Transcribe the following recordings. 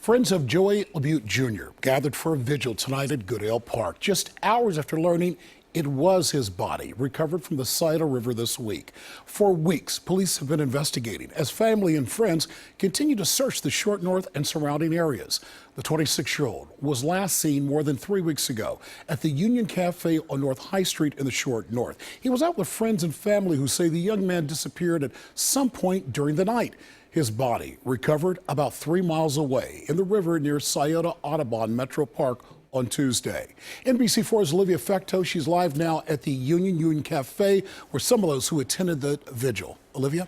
Friends of Joey LaBute Jr. gathered for a vigil tonight at Goodale Park, just hours after learning it was his body recovered from the Scioto River this week. For weeks, police have been investigating as family and friends continue to search the Short North and surrounding areas. The 26-year-old was last seen more than 3 weeks ago at the Union Cafe on North High Street in the Short North. He was out with friends and family who say the young man disappeared at some point during the night. His body recovered about 3 miles away in the river near Scioto Audubon Metro Park on Tuesday. NBC4's Olivia Fecto, she's live now at the Union Cafe where some of those who attended the vigil. Olivia?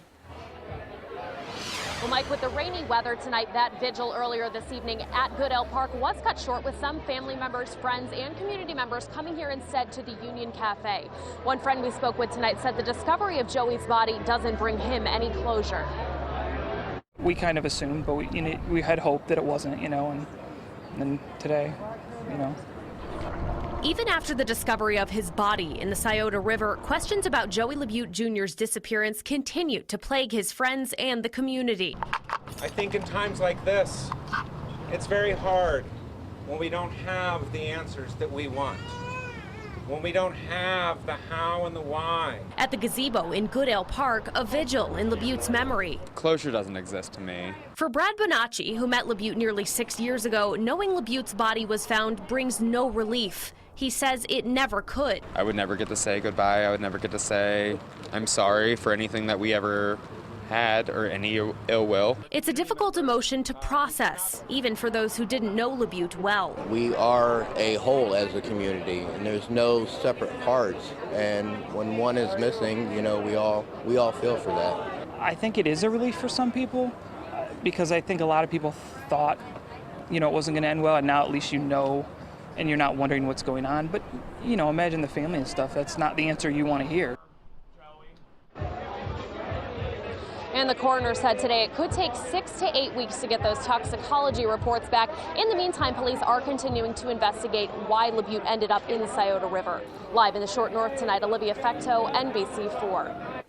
Well, Mike, with the rainy weather tonight, that vigil earlier this evening at Goodale Park was cut short with some family members, friends, and community members coming here instead to the Union Cafe. One friend we spoke with tonight said the discovery of Joey's body doesn't bring him any closure. We kind of assumed, but we had hoped that it wasn't, and then today, Even after the discovery of his body in the Scioto River, questions about Joey LaBute Jr.'s disappearance continued to plague his friends and the community. I think in times like this, it's very hard when we don't have the answers that we want, when we don't have the how and the why. At the gazebo in Goodale Park, a vigil in LaBute's memory. Closure doesn't exist to me. For Brad Bonacci, who met LaBute nearly 6 years ago, knowing LaBute's body was found brings no relief. He says it never could. I would never get to say goodbye. I would never get to say I'm sorry for anything that we ever had or any ill will. It's a difficult emotion to process, even for those who didn't know LaBute well. We are a whole as a community, and there's no separate parts. And when one is missing, we all feel for that. I think it is a relief for some people because I think a lot of people thought, it wasn't going to end well, and now at least and you're not wondering what's going on. But, imagine the family and stuff. That's not the answer you want to hear. And the coroner said today it could take 6 to 8 weeks to get those toxicology reports back. In the meantime, police are continuing to investigate why LaBute ended up in the Scioto River. Live in the Short North tonight, Olivia Fecto, NBC4.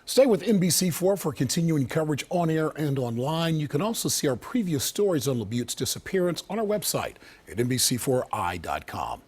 Stay with NBC4 for continuing coverage on air and online. You can also see our previous stories on LaBute's disappearance on our website at NBC4i.com.